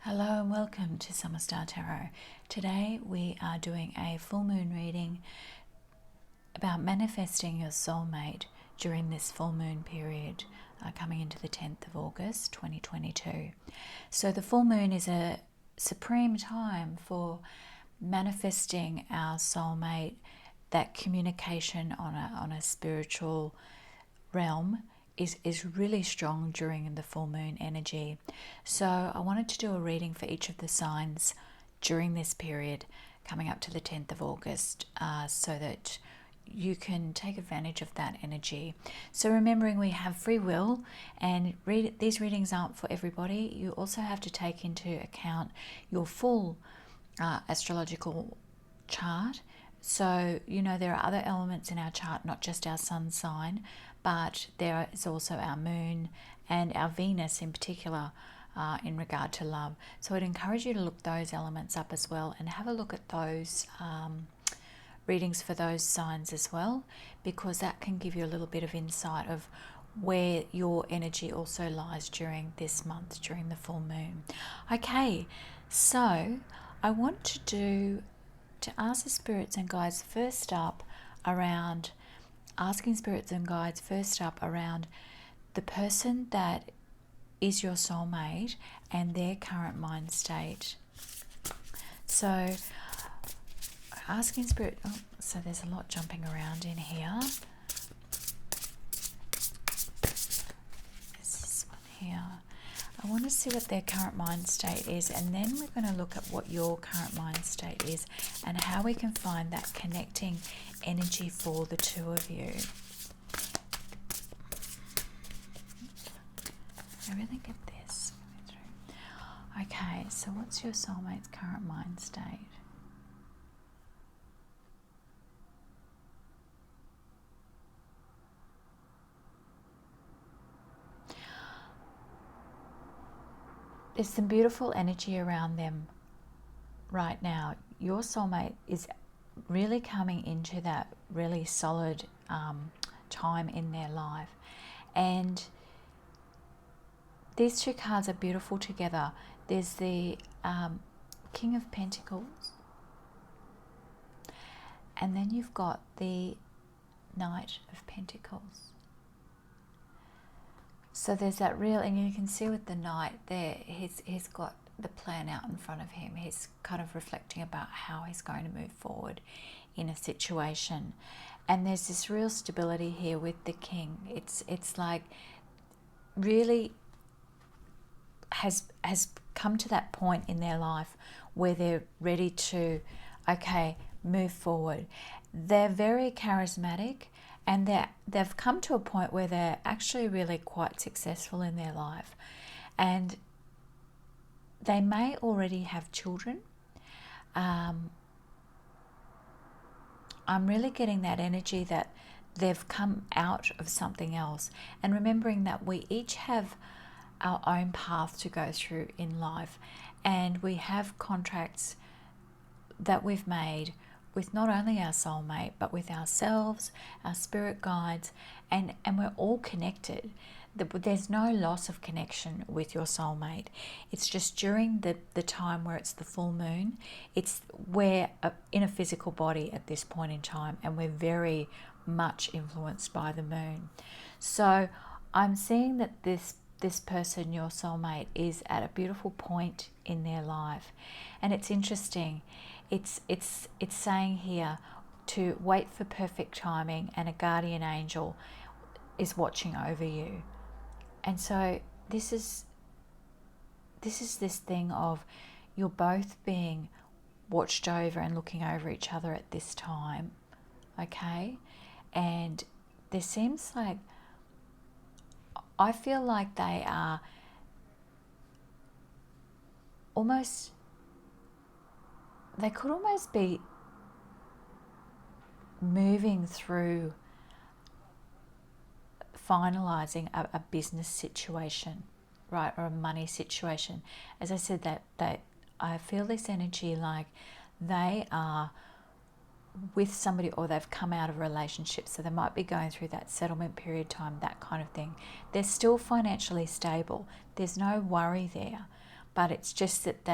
Hello and welcome to Summer Star Tarot. Today we are doing a full moon reading about manifesting your soulmate during this full moon period coming into the 10th of August 2022. So the full moon is a supreme time for manifesting our soulmate, that communication on a spiritual realm is really strong during the full moon energy. So I wanted to do a reading for each of the signs during this period coming up to the 10th of August so that you can take advantage of that energy. So remembering we have free will, and these readings aren't for everybody. You also have to take into account your full astrological chart. So, there are other elements in our chart, not just our sun sign, but there is also our moon and our Venus in particular in regard to love. So I'd encourage you to look those elements up as well and have a look at those readings for those signs as well, because that can give you a little bit of insight of where your energy also lies during this month, during the full moon. Okay, so I want to ask the spirits and guides first up around the person that is your soulmate and their current mind state. So asking spirit, so there's a lot jumping around in here. There's this one here. I want to see what their current mind state is, and then we're going to look at what your current mind state is and how we can find that connecting energy for the two of you. I really get this coming through. Okay, so what's your soulmate's current mind state? There's some beautiful energy around them right now. Your soulmate is really coming into that really solid time in their life. And these two cards are beautiful together. There's the King of Pentacles, and then you've got the Knight of Pentacles. So there's that real, and you can see with the Knight there, he's got the plan out in front of him. He's kind of reflecting about how he's going to move forward in a situation. And there's this real stability here with the King. It's like really has come to that point in their life where they're ready to, move forward. They're very charismatic, and they've come to a point where they're actually really quite successful in their life. And they may already have children. I'm really getting that energy that they've come out of something else. And remembering that we each have our own path to go through in life. And we have contracts that we've made with not only our soulmate, but with ourselves, our spirit guides, and we're all connected. There's no loss of connection with your soulmate. It's just during the time where it's the full moon, we're in a physical body at this point in time, and we're very much influenced by the moon. So I'm seeing that this person, your soulmate, is at a beautiful point in their life. And it's interesting. It's saying here to wait for perfect timing, and a guardian angel is watching over you. And so this is this thing of you're both being watched over and looking over each other at this time, okay? And there seems like, I feel like they are almost, they could almost be moving through finalizing a business situation, right, or a money situation. As I said, that I feel this energy like they are with somebody, or they've come out of a relationship, so they might be going through that settlement period time, that kind of thing. They're still financially stable. There's no worry there, but it's just that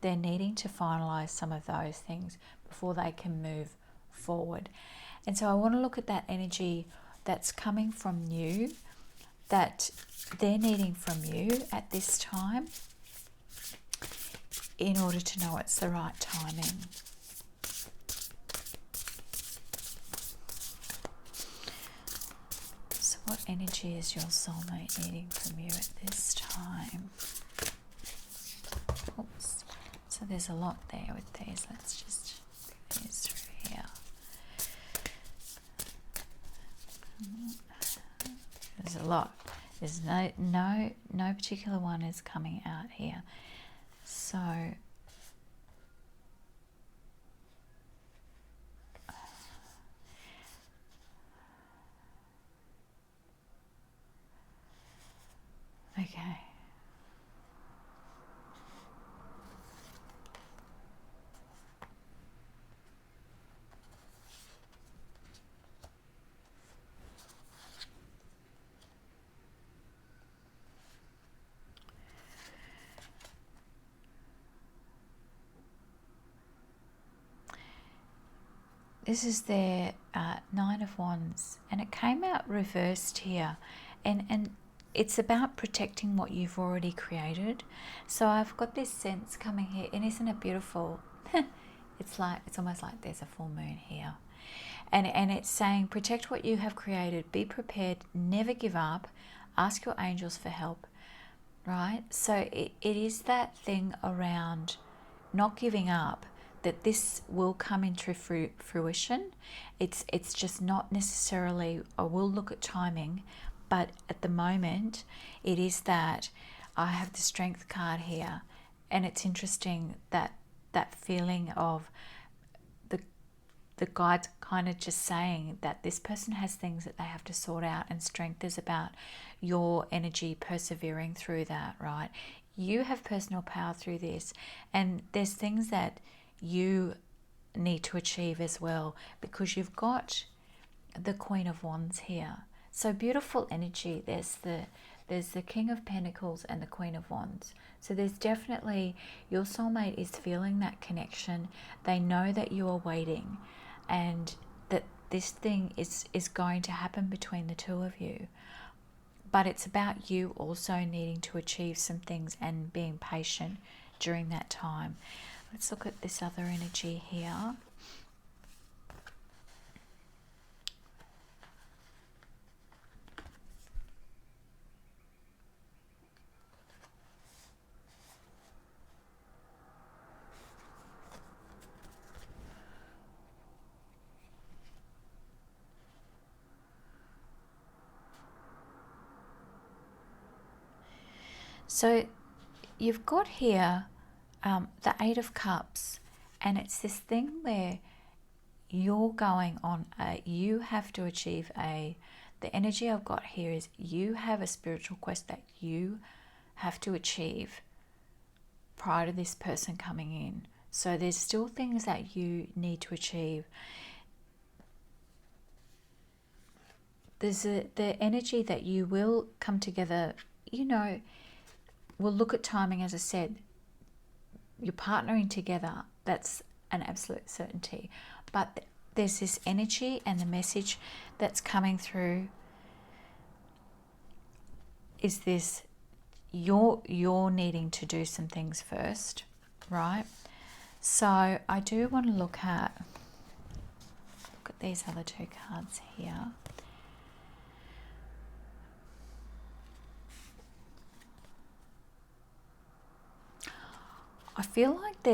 they're needing to finalize some of those things before they can move forward. And so I want to look at that energy that's coming from you, that they're needing from you at this time in order to know it's the right timing. So what energy is your soulmate needing from you at this time? Oops. So there's a lot there with these. Let's just bring these through here. There's a lot. There's no particular one is coming out here. So okay. This is their Nine of Wands, and it came out reversed here, and it's about protecting what you've already created. So I've got this sense coming here, and isn't it beautiful? It's almost like there's a full moon here, and it's saying protect what you have created, be prepared, never give up, ask your angels for help, right? So it is that thing around not giving up, that this will come into fruition. It's just not necessarily, I will look at timing, but at the moment it is that I have the Strength card here, and it's interesting that feeling of the guide's kind of just saying that this person has things that they have to sort out, and Strength is about your energy persevering through that, right? You have personal power through this, and there's things that you need to achieve as well, because you've got the Queen of Wands here. So beautiful energy. There's the King of Pentacles and the Queen of Wands. So there's definitely, your soulmate is feeling that connection. They know that you are waiting, and that this thing is going to happen between the two of you. But it's about you also needing to achieve some things and being patient during that time. Let's look at this other energy here. So you've got here the Eight of Cups, and it's this thing where you're going on you have to achieve the energy I've got here is you have a spiritual quest that you have to achieve prior to this person coming in. So there's still things that you need to achieve. There's the energy that you will come together, we'll look at timing, as I said. You're partnering together, that's an absolute certainty. But there's this energy, and the message that's coming through is this: you're needing to do some things first, right? So I do want to look at these other two cards here. I feel like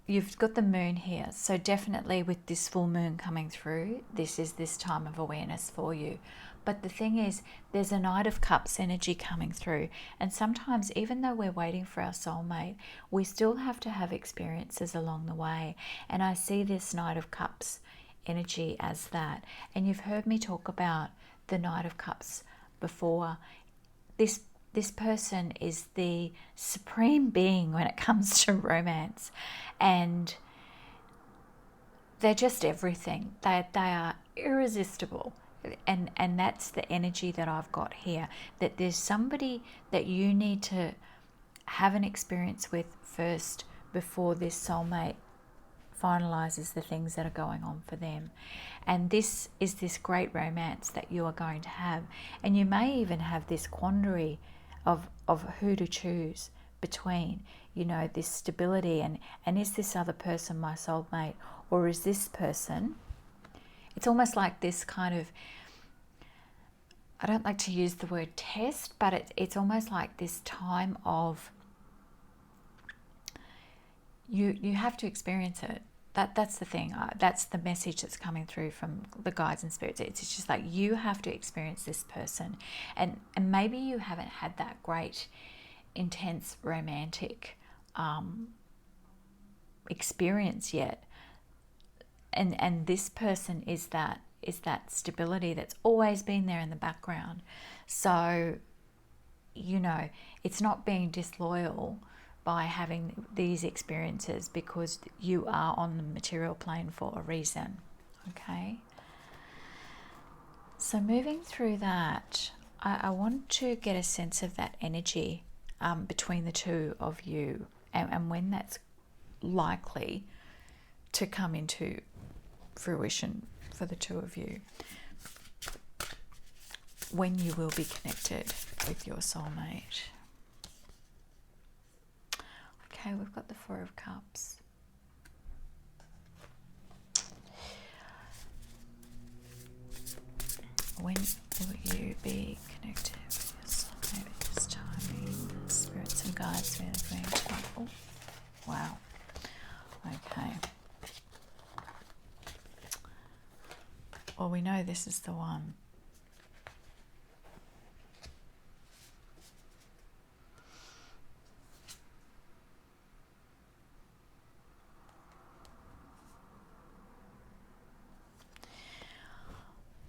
you've got the moon here. So definitely with this full moon coming through, this is this time of awareness for you. But the thing is, there's a Knight of Cups energy coming through. And sometimes, even though we're waiting for our soulmate, we still have to have experiences along the way. And I see this Knight of Cups energy as that. And you've heard me talk about the Knight of Cups before. This person is the supreme being when it comes to romance, and they're just everything. They are irresistible. And that's the energy that I've got here, that there's somebody that you need to have an experience with first before this soulmate finalizes the things that are going on for them. And this is this great romance that you are going to have. And you may even have this quandary of who to choose between, you know, this stability and is this other person my soulmate, or is this person? It's almost like this kind of, I don't like to use the word test, but it's almost like this time of you have to experience it. That's the thing. That's the message that's coming through from the guides and spirits. It's just like you have to experience this person, and maybe you haven't had that great, intense romantic experience yet, and this person is that stability that's always been there in the background. So, you know, it's not being disloyal by having these experiences, because you are on the material plane for a reason. Okay, so moving through that, I want to get a sense of that energy between the two of you, and when that's likely to come into fruition for the two of you, when you will be connected with your soulmate. Okay, we've got the Four of Cups. When will you be connected with your soulmate at this time? Spirits and guides really going to... Oh, wow. Okay. Well, we know this is the one.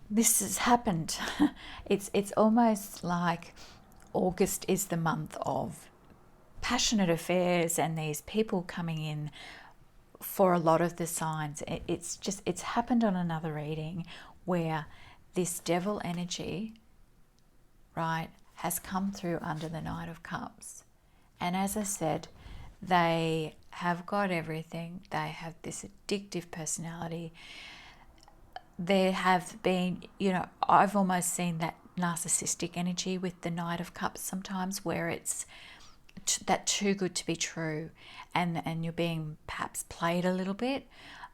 This has happened. It's almost like August is the month of passionate affairs and these people coming in for a lot of the signs. It's happened on another reading where this devil energy, right, has come through under the Knight of Cups. And as I said, they have got everything. They have this addictive personality. There have been, you know, I've almost seen that narcissistic energy with the Knight of Cups sometimes, where it's that too good to be true, and you're being perhaps played a little bit.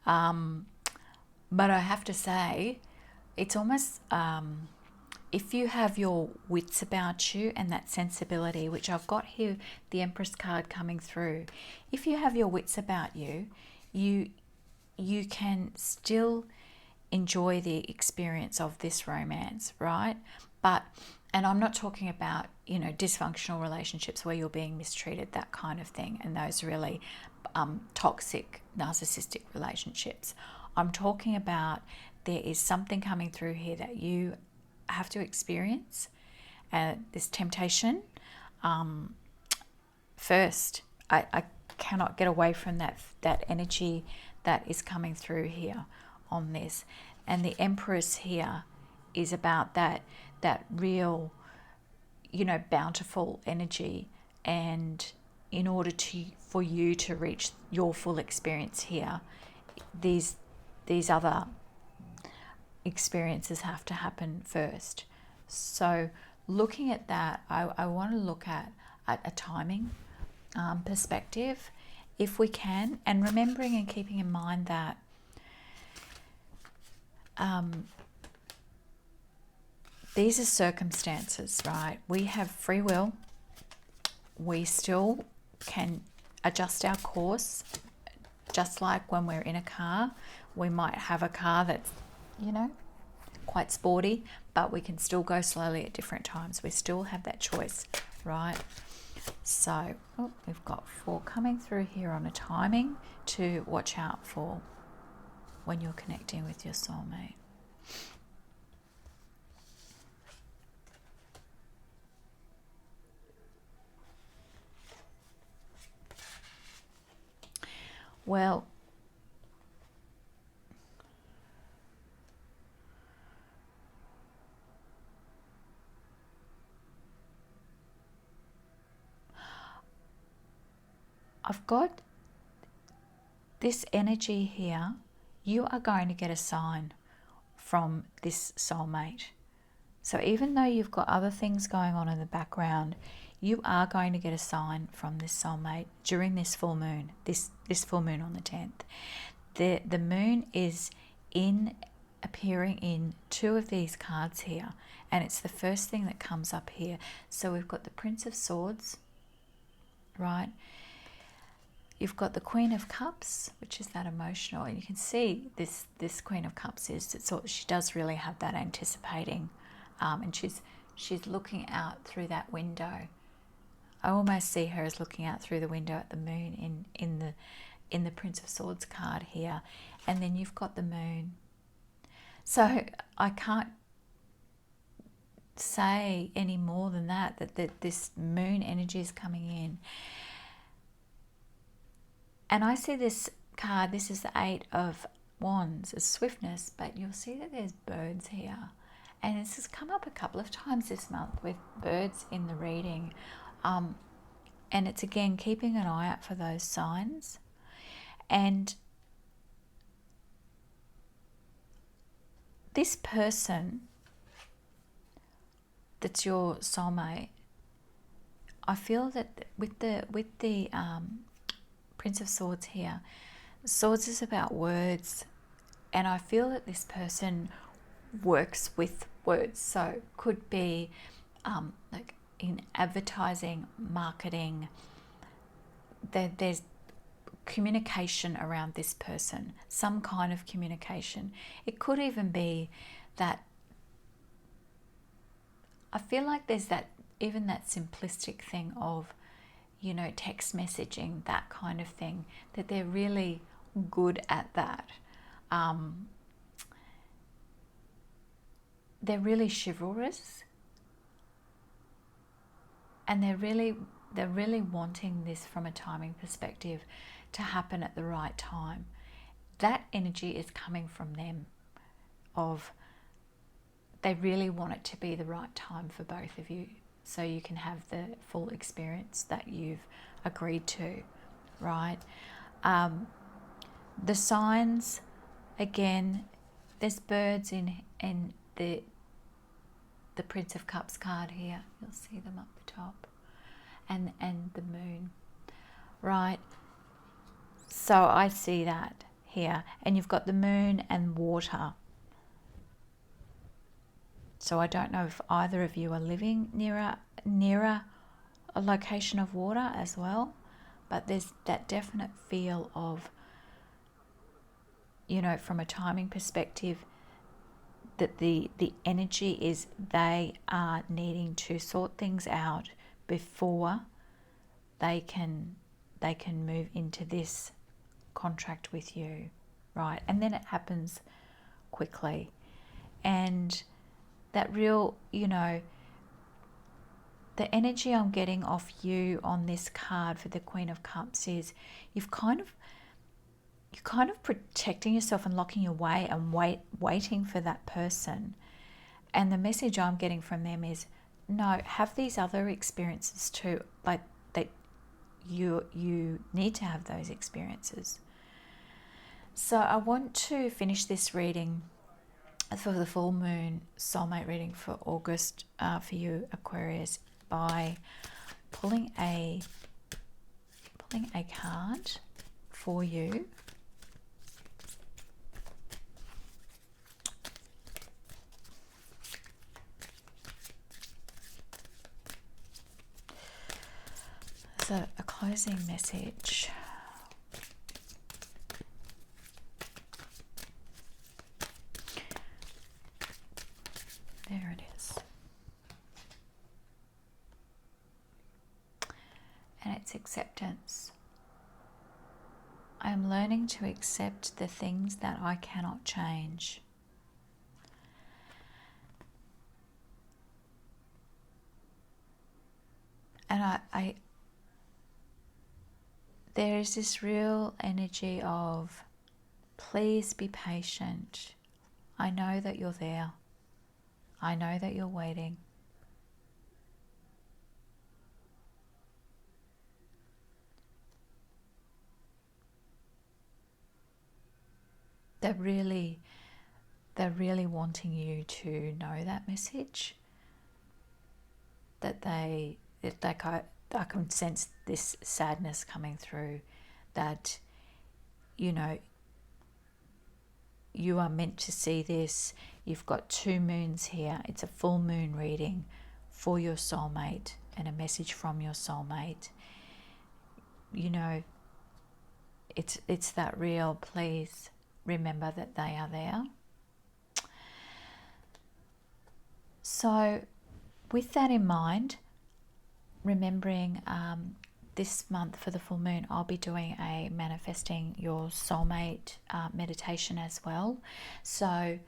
But I have to say, it's almost, if you have your wits about you and that sensibility, which I've got here, the Empress card coming through, if you have your wits about you, you can still enjoy the experience of this romance, right? But, and I'm not talking about, you know, dysfunctional relationships where you're being mistreated, that kind of thing, and those really toxic, narcissistic relationships. I'm talking about there is something coming through here that you have to experience, this temptation. First, I cannot get away from that energy that is coming through here on this. And the Empress here is about that real, you know, bountiful energy. And in order for you to reach your full experience here, these other experiences have to happen first. So looking at that, I want to look at a timing perspective, if we can, and remembering and keeping in mind that these are circumstances, right? We have free will. We still can adjust our course, just like when we're in a car. We might have a car that's, you know, quite sporty, but we can still go slowly at different times. We still have that choice, right? So, we've got 4 coming through here on a timing to watch out for when you're connecting with your soulmate. Well, I've got this energy here. You are going to get a sign from this soulmate. So even though you've got other things going on in the background, you are going to get a sign from this soulmate during this full moon, this full moon on the 10th. The moon is appearing in two of these cards here, and it's the first thing that comes up here. So we've got the Prince of Swords, right? You've got the Queen of Cups, which is that emotional, and you can see this Queen of Cups she does really have that anticipating, and she's looking out through that window. I almost see her as looking out through the window at the moon in the Prince of Swords card here, and then you've got the moon. So I can't say any more than that this moon energy is coming in. And I see this card, this is the 8 of Wands, as swiftness, but you'll see that there's birds here. And this has come up a couple of times this month with birds in the reading. And it's again keeping an eye out for those signs. And this person that's your soulmate, I feel that with the Prince of Swords here, Swords is about words, and I feel that this person works with words. So could be like in advertising, marketing, there's communication around this person, some kind of communication. It could even be that I feel like there's that simplistic thing of, text messaging, that kind of thing, that they're really good at that. They're really chivalrous, and they're really wanting this from a timing perspective to happen at the right time. That energy is coming from them, of they really want it to be the right time for both of you, so you can have the full experience that you've agreed to, right? The signs, again, there's birds in the Prince of Cups card here. You'll see them up the top, and the moon, right? So I see that here, and you've got the moon and water. So I don't know if either of you are living nearer a location of water as well, but there's that definite feel of, from a timing perspective, that the energy is they are needing to sort things out before they can move into this contract with you, right? And then it happens quickly. And that real, the energy I'm getting off you on this card for the Queen of Cups is you're kind of protecting yourself and locking away and waiting for that person. And the message I'm getting from them is, no, have these other experiences too. Like that you need to have those experiences. So I want to finish this reading for the full moon soulmate reading for August for you, Aquarius, by pulling a card for you. So a closing message. There it is. And it's acceptance. I am learning to accept the things that I cannot change. And I there is this real energy of, please be patient. I know that you're there. I know that you're waiting. they're really wanting you to know that message, that I can sense this sadness coming through, that, you know, you are meant to see this. You've got 2 moons here. It's a full moon reading for your soulmate and a message from your soulmate. You know, it's that real. Please remember that they are there. So with that in mind, remembering this month for the full moon, I'll be doing a manifesting your soulmate meditation as well. So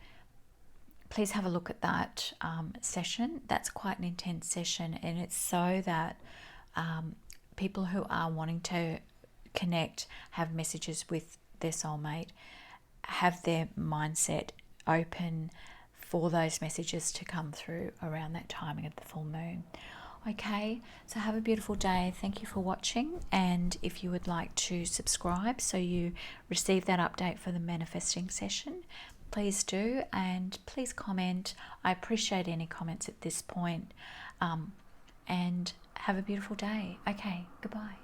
please have a look at that session. That's quite an intense session, and it's so that people who are wanting to connect, have messages with their soulmate, have their mindset open for those messages to come through around that timing of the full moon. Okay, so have a beautiful day. Thank you for watching, and if you would like to subscribe so you receive that update for the manifesting session, please do, and please comment. I appreciate any comments at this point, and have a beautiful day. Okay, goodbye.